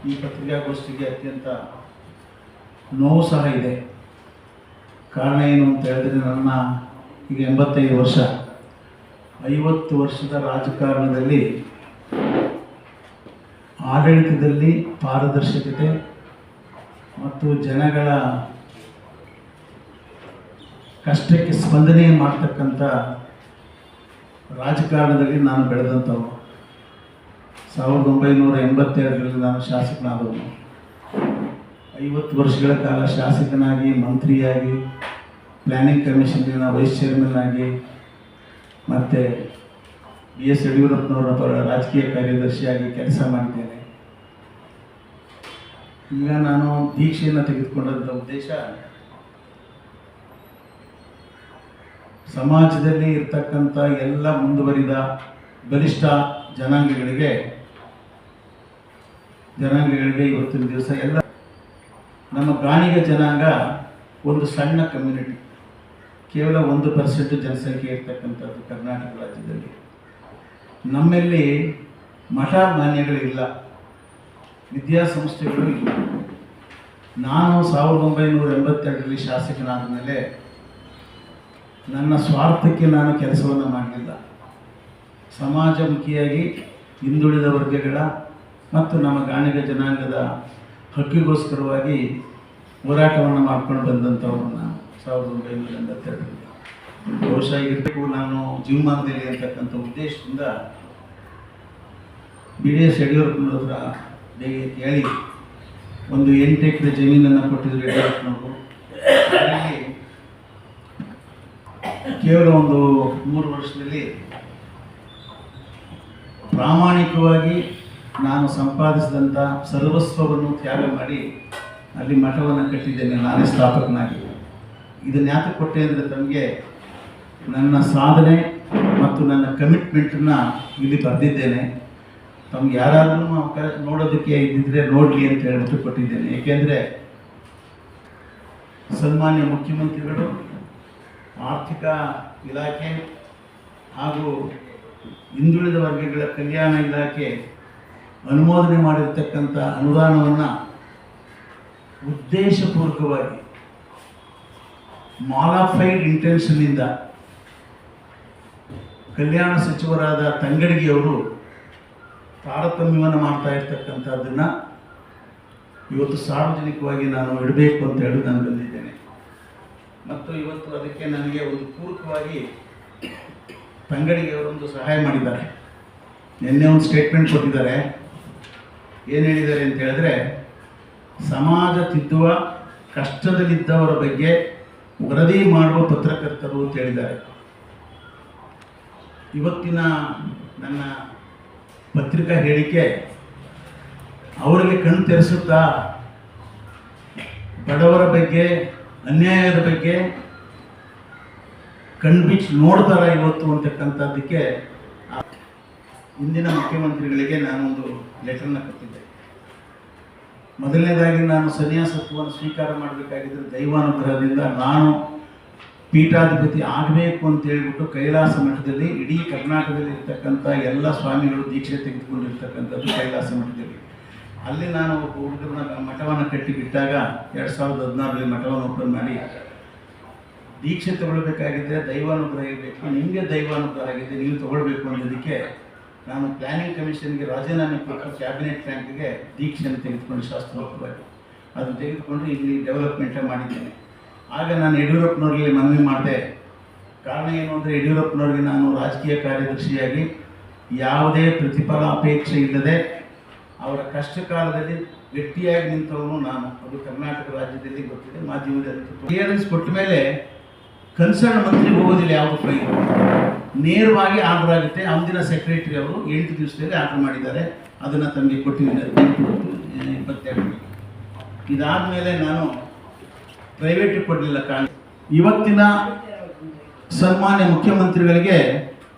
ಈ ಪತ್ರಿಕಾಗೋಷ್ಠಿಗೆ ಅತ್ಯಂತ ನೋವು ಸಹ ಇದೆ. ಕಾರಣ ಏನು ಅಂತ ಹೇಳಿದ್ರೆ, ನನ್ನ ಈಗ 85 ವರ್ಷ, 50 ವರ್ಷದ ರಾಜಕಾರಣದಲ್ಲಿ ಆಡಳಿತದಲ್ಲಿ ಪಾರದರ್ಶಕತೆ ಮತ್ತು ಜನಗಳ ಕಷ್ಟಕ್ಕೆ ಸ್ಪಂದನೆ ಮಾಡ್ತಕ್ಕಂಥ ರಾಜಕಾರಣದಲ್ಲಿ ನಾನು ಬೆಳೆದಂಥವು. 1982ರಲ್ಲಿ ನಾನು ಶಾಸಕನಾದವನು. 50 ವರ್ಷಗಳ ಕಾಲ ಶಾಸಕನಾಗಿ, ಮಂತ್ರಿಯಾಗಿ, ಪ್ಲ್ಯಾನಿಂಗ್ ಕಮಿಷನ್ನಿನ ವೈಸ್ ಚೇರ್ಮನ್ ಆಗಿ, ಮತ್ತು BS ಯಡಿಯೂರಪ್ಪನವರ ರಾಜಕೀಯ ಕಾರ್ಯದರ್ಶಿಯಾಗಿ ಕೆಲಸ ಮಾಡಿದ್ದೇನೆ. ಈಗ ನಾನು ದೀಕ್ಷೆಯನ್ನು ತೆಗೆದುಕೊಂಡಂಥ ಉದ್ದೇಶ, ಸಮಾಜದಲ್ಲಿ ಇರ್ತಕ್ಕಂಥ ಎಲ್ಲ ಮುಂದುವರಿದ ಬಲಿಷ್ಠ ಜನಾಂಗಗಳಿಗೆ ಇವತ್ತಿನ ದಿವಸ ಎಲ್ಲ ನಮ್ಮ ಗಾಣಿಗ ಜನಾಂಗ ಒಂದು ಸಣ್ಣ ಕಮ್ಯುನಿಟಿ, ಕೇವಲ 1% ಜನಸಂಖ್ಯೆ ಇರ್ತಕ್ಕಂಥದ್ದು ಕರ್ನಾಟಕ ರಾಜ್ಯದಲ್ಲಿ. ನಮ್ಮಲ್ಲಿ ಮಠ ಮಾನ್ಯಗಳಿಲ್ಲ, ವಿದ್ಯಾಸಂಸ್ಥೆಗಳು ಇಲ್ಲ. ನಾನು 1982ರಲ್ಲಿ ಶಾಸಕನಾದ ಮೇಲೆ ನನ್ನ ಸ್ವಾರ್ಥಕ್ಕೆ ನಾನು ಕೆಲಸವನ್ನು ಮಾಡಲಿಲ್ಲ. ಸಮಾಜಮುಖಿಯಾಗಿ ಹಿಂದುಳಿದ ವರ್ಗಗಳ ಮತ್ತು ನಮ್ಮ ಗಾಣಿಗ ಜನಾಂಗದ ಹಕ್ಕಿಗೋಸ್ಕರವಾಗಿ ಹೋರಾಟವನ್ನು ಮಾಡ್ಕೊಂಡು ಬಂದಂಥವ್ರು ನಾನು 1982ರಲ್ಲಿ. ಬಹುಶಃ ಇರಬೇಕು ನಾನು ಜೀವಮಾನದಲ್ಲಿ ಅಂತಕ್ಕಂಥ ಉದ್ದೇಶದಿಂದ BS ಯಡಿಯೂರಪ್ಪನವ್ರ ಹೇಳಿ ಒಂದು 8 ಎಕರೆ ಜಮೀನನ್ನು ಕೊಟ್ಟಿದ್ರು ಯಡಿಯೂರಪ್ಪನವರು. ಅದರಲ್ಲಿ ಕೇವಲ ಒಂದು 3 ವರ್ಷದಲ್ಲಿ ಪ್ರಾಮಾಣಿಕವಾಗಿ ನಾನು ಸಂಪಾದಿಸಿದಂಥ ಸರ್ವಸ್ವವನ್ನು ತ್ಯಾಗ ಮಾಡಿ ಅಲ್ಲಿ ಮಠವನ್ನು ಕಟ್ಟಿದ್ದೇನೆ, ನಾನೇ ಸ್ಥಾಪಕನಾಗಿ. ಇದನ್ನು ಯಾಕೆ ಕೊಟ್ಟೆ ಅಂದರೆ, ತಮಗೆ ನನ್ನ ಸಾಧನೆ ಮತ್ತು ನನ್ನ ಕಮಿಟ್ಮೆಂಟನ್ನು ಇಲ್ಲಿ ಬರೆದಿದ್ದೇನೆ. ತಮ್ಗೆ ಯಾರಾದರೂ ನೋಡೋದಕ್ಕೆ ಇದ್ದಿದ್ರೆ ನೋಡಲಿ ಅಂತ ಹೇಳ್ಬಿಟ್ಟು ಕೊಟ್ಟಿದ್ದೇನೆ. ಏಕೆಂದರೆ ಸನ್ಮಾನ್ಯ ಮುಖ್ಯಮಂತ್ರಿಗಳು, ಆರ್ಥಿಕ ಇಲಾಖೆ ಹಾಗೂ ಹಿಂದುಳಿದ ವರ್ಗಗಳ ಕಲ್ಯಾಣ ಇಲಾಖೆ ಅನುಮೋದನೆ ಮಾಡಿರ್ತಕ್ಕಂಥ ಅನುದಾನವನ್ನು ಉದ್ದೇಶಪೂರ್ವಕವಾಗಿ ಮಾಲಾಫೈಡ್ ಇಂಟೆನ್ಷನ್ನಿಂದ ಕಲ್ಯಾಣ ಸಚಿವರಾದ ತಂಗಡಗಿಯವರು ತಾರತಮ್ಯವನ್ನು ಮಾಡ್ತಾ ಇರ್ತಕ್ಕಂಥದ್ದನ್ನು ಇವತ್ತು ಸಾರ್ವಜನಿಕವಾಗಿ ನಾನು ಇಡಬೇಕು ಅಂತ ಹೇಳಿ ನಾನು ಬಂದಿದ್ದೇನೆ. ಮತ್ತು ಇವತ್ತು ಅದಕ್ಕೆ ನನಗೆ ಒಂದು ಪೂರಕವಾಗಿ ತಂಗಡಿಗೆಯವರೊಂದು ಸಹಾಯ ಮಾಡಿದ್ದಾರೆ. ನಿನ್ನೆ ಒಂದು ಸ್ಟೇಟ್ಮೆಂಟ್ ಕೊಟ್ಟಿದ್ದಾರೆ. ಏನು ಹೇಳಿದ್ದಾರೆ ಅಂತ ಹೇಳಿದ್ರೆ, ಸಮಾಜ ತಿದ್ದುವ ಕಷ್ಟದಲ್ಲಿದ್ದವರ ಬಗ್ಗೆ ವರದಿ ಮಾಡುವ ಪತ್ರಕರ್ತರು ಅಂತ ಹೇಳಿದ್ದಾರೆ. ಇವತ್ತಿನ ನನ್ನ ಪತ್ರಿಕಾ ಹೇಳಿಕೆ ಅವರಿಗೆ ಕಣ್ಣು ತೆರೆಸುತ್ತಾ ಬಡವರ ಬಗ್ಗೆ, ಅನ್ಯಾಯದ ಬಗ್ಗೆ ಕಣ್ಬಿಚ್ಚಿ ನೋಡ್ತಾರ ಇವತ್ತು ಅಂತಕ್ಕಂಥದ್ದಕ್ಕೆ ಇಂದಿನ ಮುಖ್ಯಮಂತ್ರಿಗಳಿಗೆ ನಾನೊಂದು ಲೆಟರ್ನ ಕೊಟ್ಟಿದ್ದೆ. ಮೊದಲನೇದಾಗಿ ನಾನು ಸನ್ಯಾಸತ್ವವನ್ನು ಸ್ವೀಕಾರ ಮಾಡಬೇಕಾಗಿದ್ದರೆ ದೈವಾನುಗ್ರಹದಿಂದ ನಾನು ಪೀಠಾಧಿಪತಿ ಆಗಬೇಕು ಅಂತ ಹೇಳ್ಬಿಟ್ಟು ಕೈಲಾಸ ಮಠದಲ್ಲಿ, ಇಡೀ ಕರ್ನಾಟಕದಲ್ಲಿ ಇರ್ತಕ್ಕಂಥ ಎಲ್ಲ ಸ್ವಾಮಿಗಳು ದೀಕ್ಷೆ ತೆಗೆದುಕೊಂಡಿರ್ತಕ್ಕಂಥದ್ದು ಕೈಲಾಸ ಮಠದಲ್ಲಿ. ಅಲ್ಲಿ ನಾನು ಹುಡುಗರನ್ನ ಮಠವನ್ನು ಕಟ್ಟಿ ಬಿಟ್ಟಾಗ 2016ರಲ್ಲಿ ಮಠವನ್ನು ಓಪನ್ ಮಾಡಿ, ದೀಕ್ಷೆ ತಗೊಳ್ಬೇಕಾಗಿದ್ದರೆ ದೈವಾನುಗ್ರಹ ಇರಬೇಕು, ನಿಮಗೆ ದೈವಾನುಗ್ರಹ ಆಗಿದೆ, ನೀವು ತಗೊಳ್ಬೇಕು ಅನ್ನೋದಕ್ಕೆ ನಾನು ಪ್ಲ್ಯಾನಿಂಗ್ ಕಮಿಷನ್ಗೆ ರಾಜೀನಾಮೆ ಕೊಟ್ಟು ಕ್ಯಾಬಿನೆಟ್ ರ್ಯಾಂಕ್ಗೆ ದೀಕ್ಷೆಯನ್ನು ತೆಗೆದುಕೊಂಡು ಶಾಸ್ತ್ರೋಕ್ತವಾಗಿ ಅದನ್ನು ತೆಗೆದುಕೊಂಡು ಇಲ್ಲಿ ಡೆವಲಪ್ಮೆಂಟೇ ಮಾಡಿದ್ದೇನೆ. ಆಗ ನಾನು ಯಡಿಯೂರಪ್ಪನವ್ರಿಗೆ ಮನವಿ ಮಾಡಿದೆ. ಕಾರಣ ಏನು ಅಂದರೆ, ಯಡಿಯೂರಪ್ಪನವ್ರಿಗೆ ನಾನು ರಾಜಕೀಯ ಕಾರ್ಯದರ್ಶಿಯಾಗಿ ಯಾವುದೇ ಪ್ರತಿಫಲಾಪೇಕ್ಷೆ ಇಲ್ಲದೆ ಅವರ ಕಷ್ಟ ಕಾಲದಲ್ಲಿ ಗಟ್ಟಿಯಾಗಿ ನಿಂತವನು ನಾನು. ಅದು ಕರ್ನಾಟಕ ರಾಜ್ಯದಲ್ಲಿ ಗೊತ್ತಿದೆ, ಮಾಧ್ಯಮದಲ್ಲಿ. ಕ್ಲಿಯರೆನ್ಸ್ ಕೊಟ್ಟ ಮೇಲೆ ಕನ್ಸರ್ನ್ ಮಂತ್ರಿ ಹೋಗೋದಿಲ್ಲ, ಯಾವುದು ಫೈಲ್ ನೇರವಾಗಿ ಆರ್ಡರ್ ಆಗುತ್ತೆ. ಅಂದಿನ ಸೆಕ್ರೆಟರಿ ಅವರು 8 ದಿವಸದಲ್ಲಿ ಆರ್ಡರ್ ಮಾಡಿದ್ದಾರೆ. ಅದನ್ನು ತಮಗೆ ಕೊಟ್ಟಿದ್ದಾರೆ 22. ಇದಾದ ಮೇಲೆ ನಾನು ಪ್ರೈವೇಟಿಗೆ ಕೊಡಲಿಲ್ಲ. ಕಾರಣ ಇವತ್ತಿನ ಸನ್ಮಾನ್ಯ ಮುಖ್ಯಮಂತ್ರಿಗಳಿಗೆ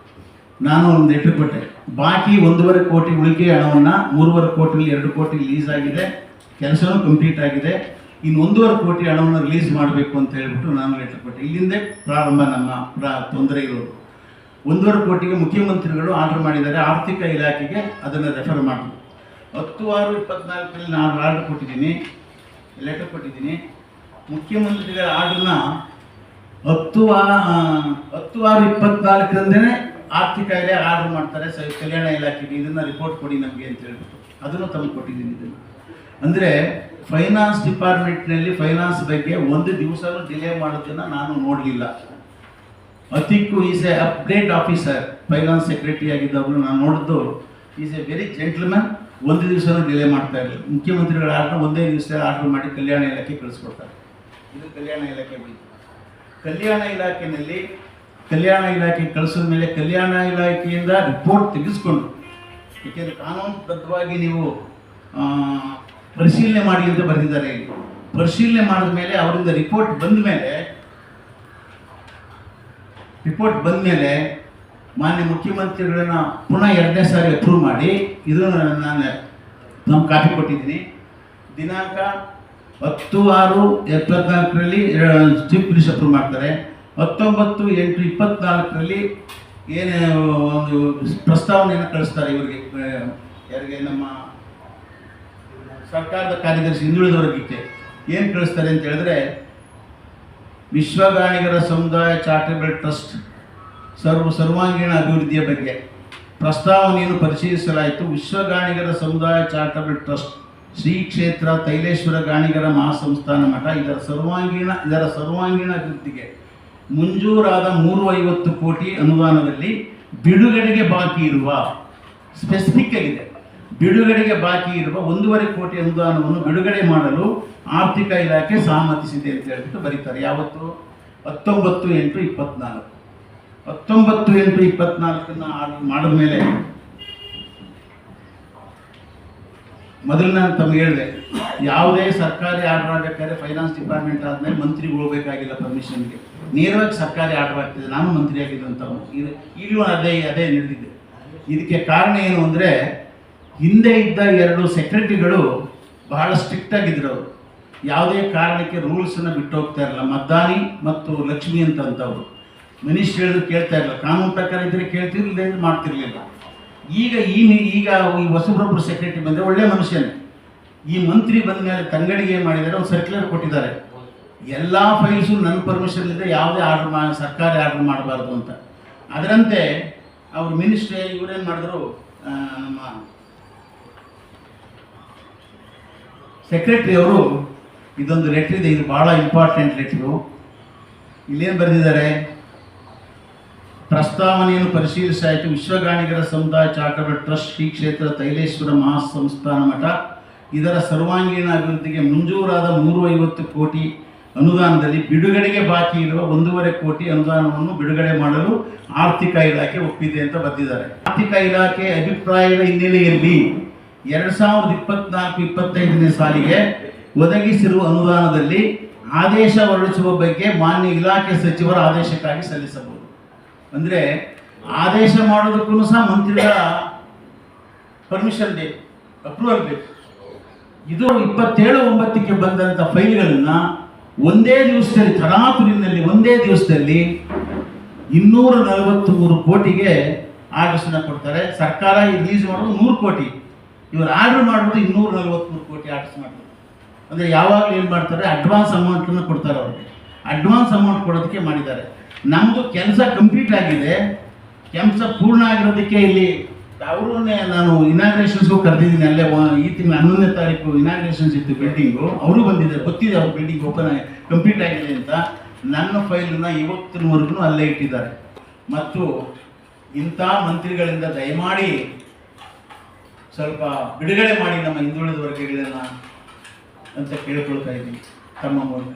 ನಾನು ಒಂದು ಲೆಟರ್ ಕೊಟ್ಟೆ. ಬಾಕಿ 1.5 ಕೋಟಿ ಉಳಿಕೆ ಹಣವನ್ನು 3.5 ಕೋಟಿಯಲ್ಲಿ 2 ಕೋಟಿ ರಿಲೀಸ್ ಆಗಿದೆ, ಕೆಲಸನೂ ಕಂಪ್ಲೀಟ್ ಆಗಿದೆ. ಇನ್ನು 1.5 ಕೋಟಿ ಹಣವನ್ನು ರಿಲೀಸ್ ಮಾಡಬೇಕು ಅಂತ ಹೇಳ್ಬಿಟ್ಟು ನಾನು ಲೆಟರ್ ಕೊಟ್ಟೆ. ಇಲ್ಲಿಂದೇ ಪ್ರಾರಂಭ ನಮ್ಮ ತೊಂದರೆ ಇರೋದು. 1.5 ಕೋಟಿಗೆ ಮುಖ್ಯಮಂತ್ರಿಗಳು ಆರ್ಡರ್ ಮಾಡಿದ್ದಾರೆ, ಆರ್ಥಿಕ ಇಲಾಖೆಗೆ ಅದನ್ನು ರೆಫರ್ ಮಾಡಿದ್ರು. 10/6/24 ನಾನು ಆರ್ಡರ್ ಕೊಟ್ಟಿದ್ದೀನಿ, ಲೆಟರ್ ಕೊಟ್ಟಿದ್ದೀನಿ. ಮುಖ್ಯಮಂತ್ರಿಗಳ ಆರ್ಡರ್ನ 10/6/24 ಆರ್ಥಿಕ ಇಲಾಖೆ ಆರ್ಡರ್ ಮಾಡ್ತಾರೆ, ಕಲ್ಯಾಣ ಇಲಾಖೆಗೆ ಇದನ್ನು ರಿಪೋರ್ಟ್ ಕೊಡಿ ನಮಗೆ ಅಂತ ಹೇಳ್ಬಿಟ್ಟು ಅದನ್ನು ತಮಗೆ ಕೊಟ್ಟಿದ್ದೀನಿ. ಇದನ್ನು ಅಂದರೆ ಫೈನಾನ್ಸ್ ಡಿಪಾರ್ಟ್ಮೆಂಟ್ನಲ್ಲಿ ಫೈನಾನ್ಸ್ ಬಗ್ಗೆ ಒಂದು ದಿವಸನೂ ಡಿಲೇ ಮಾಡೋದನ್ನು ನಾನು ನೋಡಲಿಲ್ಲ. ಅತಿಕ್ಕು is a update officer, finance secretary ಆಗಿದ್ದವರು ನಾನು ನೋಡಿದ್ದು. Is a very gentleman. ಒಂದು ದಿವಸನೂ ಡಿಲೇ ಮಾಡ್ತಾ ಇರಲಿಲ್ಲ. ಮುಖ್ಯಮಂತ್ರಿಗಳ ಆರ್ಡರ್ ಒಂದೇ ದಿವಸ ಆರ್ಡರ್ ಮಾಡಿ ಕಲ್ಯಾಣ ಇಲಾಖೆ ಕಳಿಸ್ಕೊಡ್ತಾರೆ. ಇದು ಕಲ್ಯಾಣ ಇಲಾಖೆ ಬಗ್ಗೆ. ಕಲ್ಯಾಣ ಇಲಾಖೆ ಕಳಿಸಿದ ಮೇಲೆ ಕಲ್ಯಾಣ ಇಲಾಖೆಯಿಂದ ರಿಪೋರ್ಟ್ ತೆಗೆಸ್ಕೊಂಡು, ಏಕೆಂದರೆ ಕಾನೂನುಬದ್ಧವಾಗಿ ನೀವು ಪರಿಶೀಲನೆ ಮಾಡಿ ಅಂತ ಬರೆದಿದ್ದಾರೆ. ಪರಿಶೀಲನೆ ಮಾಡಿದ ಮೇಲೆ ಅವರಿಂದ ರಿಪೋರ್ಟ್ ಬಂದ ಮೇಲೆ ಮಾನ್ಯ ಮುಖ್ಯಮಂತ್ರಿಗಳನ್ನ ಪುನಃ 2ನೇ ಸಾರಿ ಅಪ್ರೂವ್ ಮಾಡಿ ಇದನ್ನು ನಾನು ನಮ್ಮ ಕಾಪಿ ಕೊಟ್ಟಿದ್ದೀನಿ. ದಿನಾಂಕ 10/6/24 ಚೀಫ್ ಮಿನಿಸ್ಟರ್ ಅಪ್ರೂವ್ ಮಾಡ್ತಾರೆ. 19/8/24 ಏನು ಒಂದು ಪ್ರಸ್ತಾವನೆಯನ್ನು ಕಳಿಸ್ತಾರೆ ಇವರಿಗೆ, ಯಾರಿಗೆ, ನಮ್ಮ ಸರ್ಕಾರದ ಕಾರ್ಯದರ್ಶಿ ಹಿಂದುಳಿದ ವರ್ಗಕ್ಕೆ. ಏನು ಕಳಿಸ್ತಾರೆ ಅಂತ ಹೇಳಿದ್ರೆ, ವಿಶ್ವಗಾಣಿಗರ ಸಮುದಾಯ ಚಾರಿಟಬಲ್ ಟ್ರಸ್ಟ್ ಸರ್ವಾಂಗೀಣ ಅಭಿವೃದ್ಧಿಯ ಬಗ್ಗೆ ಪ್ರಸ್ತಾವನೆಯನ್ನು ಪರಿಶೀಲಿಸಲಾಯಿತು. ವಿಶ್ವಗಾಣಿಗರ ಸಮುದಾಯ ಚಾರಿಟಬಲ್ ಟ್ರಸ್ಟ್ ಶ್ರೀ ಕ್ಷೇತ್ರ ತೈಲೇಶ್ವರ ಗಾಣಿಗರ ಮಹಾಸಂಸ್ಥಾನ ಮಠ ಇದರ ಸರ್ವಾಂಗೀಣ ಅಭಿವೃದ್ಧಿಗೆ ಮಂಜೂರಾದ 350 ಕೋಟಿ ಅನುದಾನದಲ್ಲಿ ಬಿಡುಗಡೆಗೆ ಬಾಕಿ ಇರುವ, ಸ್ಪೆಸಿಫಿಕ್ ಆಗಿದೆ, ಬಿಡುಗಡೆಗೆ ಬಾಕಿ ಇರುವ 1.5 ಕೋಟಿ ಅನುದಾನವನ್ನು ಬಿಡುಗಡೆ ಮಾಡಲು ಆರ್ಥಿಕ ಇಲಾಖೆ ಸಹಮತಿಸಿದೆ ಅಂತ ಹೇಳ್ಬಿಟ್ಟು ಬರೀತಾರೆ. ಯಾವತ್ತು? 19/8/24. 19/8/24 ಆರ್ಡರ್ ಮಾಡಿದ ಮೇಲೆ ಮೊದಲು ನಾನು ತಮಗೆ ಹೇಳಿದೆ, ಯಾವುದೇ ಸರ್ಕಾರಿ ಆರ್ಡರ್ ಆಗಬೇಕಾದ್ರೆ ಫೈನಾನ್ಸ್ ಡಿಪಾರ್ಟ್ಮೆಂಟ್ ಆದಮೇಲೆ ಮಂತ್ರಿಗಳು ಹೋಗಬೇಕಾಗಿಲ್ಲ ಪರ್ಮಿಷನ್ಗೆ, ನೇರವಾಗಿ ಸರ್ಕಾರಿ ಆರ್ಡರ್ ಆಗ್ತಿದೆ. ನಾನು ಮಂತ್ರಿ ಆಗಿದ್ದಂಥವ್ರು, ಈಗಲೂ ಅದೇ ನಡೆದಿದೆ. ಇದಕ್ಕೆ ಕಾರಣ ಏನು ಅಂದರೆ, ಹಿಂದೆ ಇದ್ದ 2 ಸೆಕ್ರೆಟರಿಗಳು ಬಹಳ ಸ್ಟ್ರಿಕ್ಟ್ ಆಗಿದ್ರು. ಅವರು ಯಾವುದೇ ಕಾರಣಕ್ಕೆ ರೂಲ್ಸನ್ನು ಬಿಟ್ಟು ಹೋಗ್ತಾ ಇರಲಿಲ್ಲ. ಮದ್ದಾನಿ ಮತ್ತು ಲಕ್ಷ್ಮಿ ಅಂತಂಥವ್ರು ಮಿನಿಸ್ಟ್ರಿ ಹೇಳಿದ್ರು ಕೇಳ್ತಾ ಇರಲಿಲ್ಲ. ಕಾನೂನು ಪ್ರಕಾರ ಇದ್ದರೆ ಕೇಳ್ತಿರ್ಲಿಲ್ಲ, ಮಾಡ್ತಿರ್ಲಿಲ್ಲ. ಈಗ ಹೊಸಬ್ರೊಬ್ಬರು ಸೆಕ್ರೆಟರಿ ಬಂದರೆ ಒಳ್ಳೆ ಮನುಷ್ಯನೇ. ಈ ಮಂತ್ರಿ ಬಂದ ಮೇಲೆ ತಂಗಡಿಗೆ ಏನು ಮಾಡಿದ್ದಾರೆ, ಒಂದು ಸರ್ಕ್ಯುಲರ್ ಕೊಟ್ಟಿದ್ದಾರೆ, ಎಲ್ಲ ಫೈಲ್ಸು ನನ್ನ ಪರ್ಮಿಷನ್ ಇಲ್ಲದೆ ಯಾವುದೇ ಸರ್ಕಾರಿ ಆರ್ಡರ್ ಮಾಡಬಾರ್ದು ಅಂತ. ಅದರಂತೆ ಅವರು ಮಿನಿಸ್ಟ್ರಿ ಇವರೇನು ಮಾಡಿದ್ರು, ನಮ್ಮ ಸೆಕ್ರೆಟರಿ ಅವರು ಇದೊಂದು ಲೆಟ್ರ್ ಇದೆ, ಇದು ಭಾಳ ಇಂಪಾರ್ಟೆಂಟ್ ಲೆಟ್ರು. ಇಲ್ಲೇನು ಬರೆದಿದ್ದಾರೆ, ಪ್ರಸ್ತಾವನೆಯನ್ನು ಪರಿಶೀಲಿಸಾಯಿತು. ವಿಶ್ವಗಾಣಿಗರ ಸಮುದಾಯ ಚಾರಿಟಬಲ್ ಟ್ರಸ್ಟ್ ಶ್ರೀ ಕ್ಷೇತ್ರ ತೈಲೇಶ್ವರ ಮಹಾಸಂಸ್ಥಾನ ಮಠ ಇದರ ಸರ್ವಾಂಗೀಣ ಅಭಿವೃದ್ಧಿಗೆ ಮಂಜೂರಾದ 350 ಕೋಟಿ ಅನುದಾನದಲ್ಲಿ ಬಿಡುಗಡೆಗೆ ಬಾಕಿ ಇರುವ 1.5 ಕೋಟಿ ಅನುದಾನವನ್ನು ಬಿಡುಗಡೆ ಮಾಡಲು ಆರ್ಥಿಕ ಇಲಾಖೆ ಒಪ್ಪಿದೆ ಅಂತ ಬರೆದಿದ್ದಾರೆ. ಆರ್ಥಿಕ ಇಲಾಖೆ ಅಭಿಪ್ರಾಯದ ಹಿನ್ನೆಲೆಯಲ್ಲಿ 2024-25ನೇ ಸಾಲಿಗೆ ಒದಗಿಸಿರುವ ಅನುದಾನದಲ್ಲಿ ಆದೇಶ ಹೊರಡಿಸುವ ಬಗ್ಗೆ ಮಾನ್ಯ ಇಲಾಖೆ ಸಚಿವರ ಆದೇಶಕ್ಕಾಗಿ ಸಲ್ಲಿಸಬಹುದು. ಅಂದರೆ ಆದೇಶ ಮಾಡೋದಕ್ಕೂ ಸಹ ಮಂತ್ರಿಗಳ ಪರ್ಮಿಷನ್ ಬೇಕು, ಅಪ್ರೂವಲ್ ಬೇಕು. ಇದು 27/9ಕ್ಕೆ ಬಂದಂಥ ಫೈಲ್ಗಳನ್ನು ಒಂದೇ ದಿವಸದಲ್ಲಿ, ತರಾತುರಿನಲ್ಲಿ ಒಂದೇ ದಿವಸದಲ್ಲಿ 243 ಕೋಟಿಗೆ ಆರ್ಡರ್ಸನ್ನು ಕೊಡ್ತಾರೆ. ಸರ್ಕಾರ ರಿಲೀಸ್ ಮಾಡೋದು 100 ಕೋಟಿ, ಇವರು ಆರ್ಡರ್ ಮಾಡೋದು 243 ಕೋಟಿ ಆರ್ಡರ್ಸ್ ಮಾಡ್ತಾರೆ. ಅಂದರೆ ಯಾವಾಗಲೂ ಏನು ಮಾಡ್ತಾರೆ, ಅಡ್ವಾನ್ಸ್ ಅಮೌಂಟನ್ನು ಕೊಡ್ತಾರೆ. ಅವ್ರಿಗೆ ಅಡ್ವಾನ್ಸ್ ಅಮೌಂಟ್ ಕೊಡೋದಕ್ಕೆ ಮಾಡಿದ್ದಾರೆ. ನಮ್ಮದು ಕೆಲಸ ಕಂಪ್ಲೀಟ್ ಆಗಿದೆ, ಕೆಲಸ ಪೂರ್ಣ ಆಗಿರೋದಕ್ಕೆ ಇಲ್ಲಿ ಅವರನ್ನೇ ನಾನು ಇನಾಗ್ರೇಷನ್ಸ್ಗೂ ಕರೆದಿದ್ದೀನಿ. ಅಲ್ಲೇ ಈ ತಿಂಗಳ 11ನೇ ತಾರೀಕು ಇನಾಗ್ರೇಷನ್ಸ್ ಇತ್ತು ಬಿಲ್ಡಿಂಗು, ಅವರು ಬಂದಿದ್ದಾರೆ, ಗೊತ್ತಿದೆ ಅವ್ರ ಬಿಲ್ಡಿಂಗ್ ಓಪನ್ ಆಗಿ ಕಂಪ್ಲೀಟ್ ಆಗಿದೆ ಅಂತ. ನನ್ನ ಫೈಲನ್ನು ಇವತ್ತಿನವರೆಗೂ ಅಲ್ಲೇ ಇಟ್ಟಿದ್ದಾರೆ. ಮತ್ತು ಇಂಥ ಮಂತ್ರಿಗಳಿಂದ ದಯಮಾಡಿ ಸ್ವಲ್ಪ ಬಿಡುಗಡೆ ಮಾಡಿ ನಮ್ಮ ಹಿಂದುಳಿದ ವರ್ಗಗಳನ್ನು ಅಂತ ಕೇಳ್ಕೊಳ್ತಾ ಇದ್ದೀನಿ ತಮ್ಮ ಮೂಲಕ.